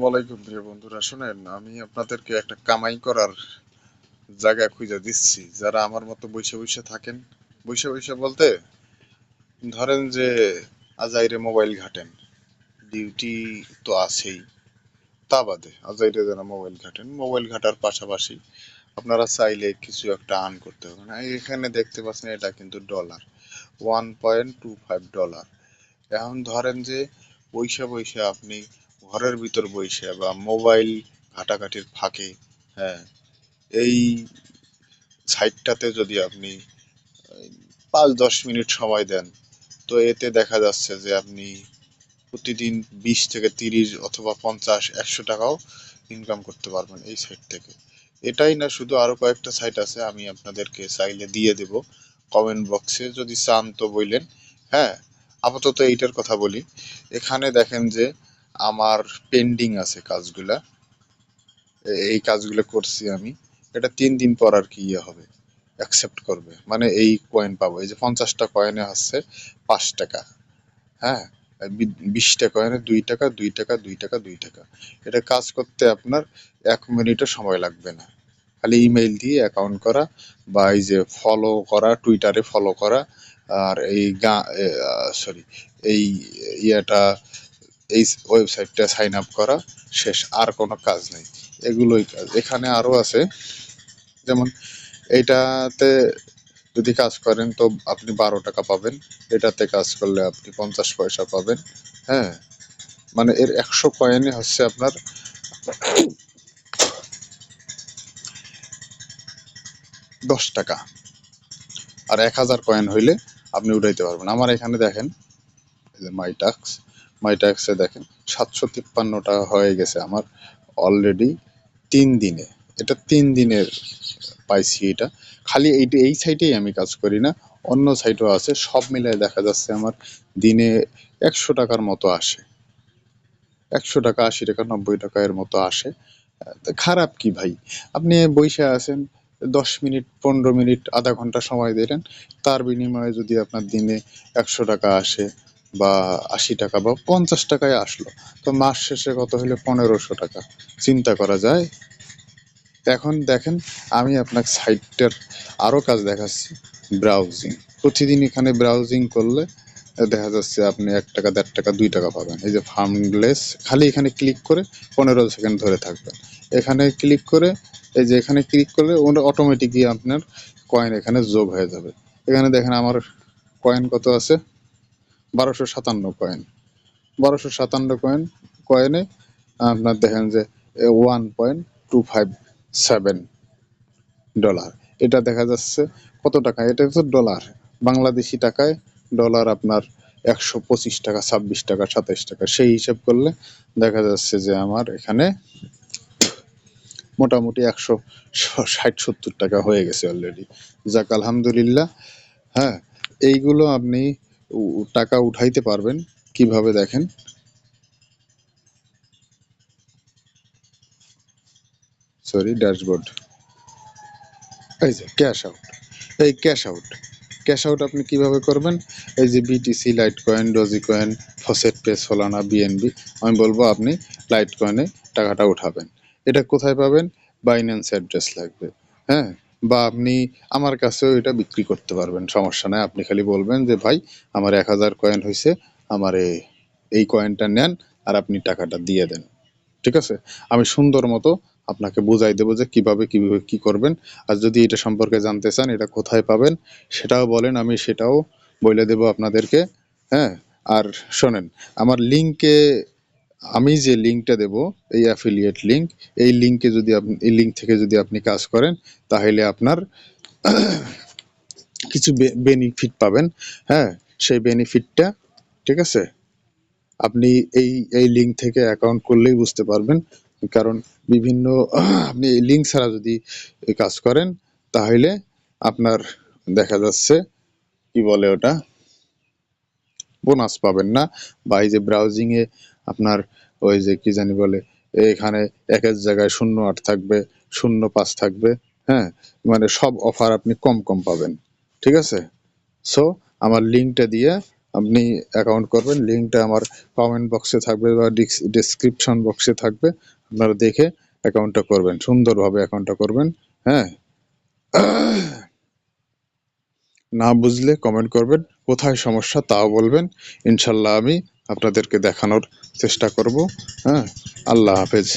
ওয়ালাইকুম প্রিয় বন্ধুরা, শুনেন, আমি আপনাদেরকে একটা কামাই করার জায়গা খুঁজে দিচ্ছি। যারা আমার মতো বসে বসে থাকেন, বসে বসে বলতে ধরেন যে আজাইরে মোবাইল ঘাটেন, ডিউটি তো আছেই, তা বাদে আজাইরে যারা মোবাইল ঘাটেন, মোবাইল ঘাটার পাশাপাশি আপনারা চাইলে কিছু একটা আর্ন করতে হবে না। এখানে দেখতে পাচ্ছেন এটা কিন্তু ডলার, $1.25। এখন ধরেন যে বইসা বইসা আপনি ঘরের ভিতর বইসা বা মোবাইল ঘাটাঘাটির ফাঁকে, হ্যাঁ, এই সাইটটাতে যদি আপনি 5-10 মিনিট সময় দেন, তো এতে দেখা যাচ্ছে যে আপনি প্রতিদিন 20 থেকে 30 অথবা 50-100 টাকাও ইনকাম করতে পারবেন এই সাইট থেকে। এটাই না, শুধু আরো কয়েকটা সাইট আছে, আমি আপনাদেরকে চাইলে দিয়ে দেব কমেন্ট বক্সে, যদি চান তো বললেন। হ্যাঁ, আপাতত এইটার কথা বলি। এখানে দেখেন যে আমার পেন্ডিং আছে কাজগুলা, এই কাজগুলো করছি আমি। এটা 3 দিন পর আর কি ইয়ে হবে, অ্যাকসেপ্ট করবে, মানে এই কয়েন পাবো। এই যে 50টা কয়েনে হচ্ছে 5 টাকা। হ্যাঁ, 20টা কয়েনে 2 টাকা, 2 টাকা, 2 টাকা, 2 টাকা। এটা কাজ করতে আপনার 1 মিনিটও সময় লাগবে না। খালি ইমেইল দিয়ে অ্যাকাউন্ট করা, বা এই যে ফলো করা, টুইটারে ফলো করা, আর এই সরি, এই ইয়েটা, এই ওয়েবসাইটটা সাইন আপ করা, শেষ। আর কোনো কাজ নেই, এগুলোই কাজ। এখানে আরো আছে, যেমন এইটাতে যদি কাজ করেন তো আপনি 12 টাকা পাবেন, এটাতে কাজ করলে আপনি 50 পয়সা পাবেন। হ্যাঁ, মানে এর 100 কয়েনে হচ্ছে আপনার 10 টাকা, আর 1000 কয়েন হইলে আপনি উঠাইতে পারবেন। আমার এখানে দেখেন, এই যে মাই টাক্সে দেখেন 753 টাকা হয়ে গেছে আমার অলরেডি 3 দিনে। এটা 3 দিনের পাইছি এটা। খালি এই সাইটেই আমি কাজ করি না, অন্য সাইটও আছে, সব মিলায় দেখা যাচ্ছে আমার দিনে 100 টাকার মতো আসে। 100 টাকা, 80 টাকা, 90 টাকা এর মতো আসে। তা খারাপ কি ভাই? আপনি বইসা আছেন, 10 মিনিট, 15 মিনিট, আধা ঘন্টা সময় দিলেন, তার বিনিময়ে যদি আপনার দিনে 100 টাকা আসে, বা 80 টাকা বা 50 টাকায় আসলো, তো মাস শেষে কত হইলে 1500 টাকা। চিন্তা করা যায়? এখন দেখেন, আমি আপনাকে সাইটটার আরো কাজ দেখাচ্ছি। ব্রাউজিং, প্রতিদিন এখানে ব্রাউজিং করলে দেখা যাচ্ছে আপনি 1 টাকা, 1.5 টাকা, 2 টাকা পাবেন। এই যে ফার্মলেস, খালি এখানে ক্লিক করে 15 সেকেন্ড ধরে থাকবেন। এখানে ক্লিক করে, এই যে এখানে ক্লিক করলে ওটা অটোমেটিকই আপনার কয়েন এখানে যোগ হয়ে যাবে। এখানে দেখেন আমার কয়েন কত আছে, 1257 কয়েন। 1257 কয়েনে আপনার দেখেন যে 1.257 ডলার। এটা দেখা যাচ্ছে কত টাকা, এটা তো ডলার, বাংলাদেশি টাকায় ডলার আপনার 125 টাকা, 26 টাকা, 27 টাকা। সেই হিসাব করলে দেখা যাচ্ছে যে আমার এখানে মোটামুটি 160-70 টাকা হয়ে গেছে অলরেডি। যাক, আলহামদুলিল্লাহ। হ্যাঁ, এইগুলো আপনি টাকা উঠাইতে পারবেন কিভাবে দেখেন। Sorry, dashboard. এই যে ক্যাশ আউট, এই ক্যাশ আউট আপনি কিভাবে করবেন? এই যে BTC, light coin, doji coin, faucet pay, Solana, BNB, আমি বলবো আপনি লাইট কয়েনে টাকাটা উঠাবেন। এটা কোথায় পাবেন? বাইন্যান্স অ্যাড্রেস লাগবে। হ্যাঁ, বা আপনি আমার কাছেও এটা বিক্রি করতে পারবেন, সমস্যা নাই। আপনি খালি বলবেন যে ভাই, আমার 1000 কয়েন হয়েছে, আমার এই কয়েনটা নেন, আর আপনি টাকাটা দিয়ে দেন। ঠিক আছে, আমি সুন্দর মতো আপনাকে বুঝাই দেবো যে কিভাবে কি করবেন। আর যদি এটা সম্পর্কে জানতে চান, এটা কোথায় পাবেন সেটাও বলেন, আমি সেটাও বলে দেব আপনাদেরকে। হ্যাঁ, আর শোনেন, আমার লিঙ্কে, আমি যে লিঙ্কটা দেব, এই অ্যাফিলিয়েট লিঙ্ক, এই লিঙ্ক থেকে যদি আপনি কাজ করেন, তাহলে আপনার কিছু বেনিফিট পাবেন। হ্যাঁ, সেই বেনিফিটটা, ঠিক আছে, আপনি এই এই লিঙ্ক থেকে অ্যাকাউন্ট করলেই বুঝতে পারবেন। কারণ বিভিন্ন আপনি এই লিঙ্ক ছাড়া যদি এই কাজ করেন, তাহলে আপনার দেখা যাচ্ছে কি বলে ওটা, বোনাস পাবেন না। বা এই যে ব্রাউজিং এ আপনার ওই যে কি জানি বলে, এখানে এক এক জায়গায় 08 থাকবে, 05 থাকবে। হ্যাঁ, মানে সব অফার আপনি কম কম পাবেন। ঠিক আছে, সো আমার লিঙ্কটা দিয়ে আপনি অ্যাকাউন্ট করবেন, লিঙ্কটা আমার কমেন্ট বক্সে থাকবে বা ডেসক্রিপশন বক্সে থাকবে, আপনারা দেখে অ্যাকাউন্টটা করবেন, সুন্দরভাবে অ্যাকাউন্টটা করবেন। হ্যাঁ, না বুঝলে কমেন্ট করবেন, কোথায় সমস্যা তাও বলবেন, ইনশাল্লাহ আমি আপনাদেরকে দেখানোর চেষ্টা করব। হ্যাঁ, আল্লাহ হাফেজ।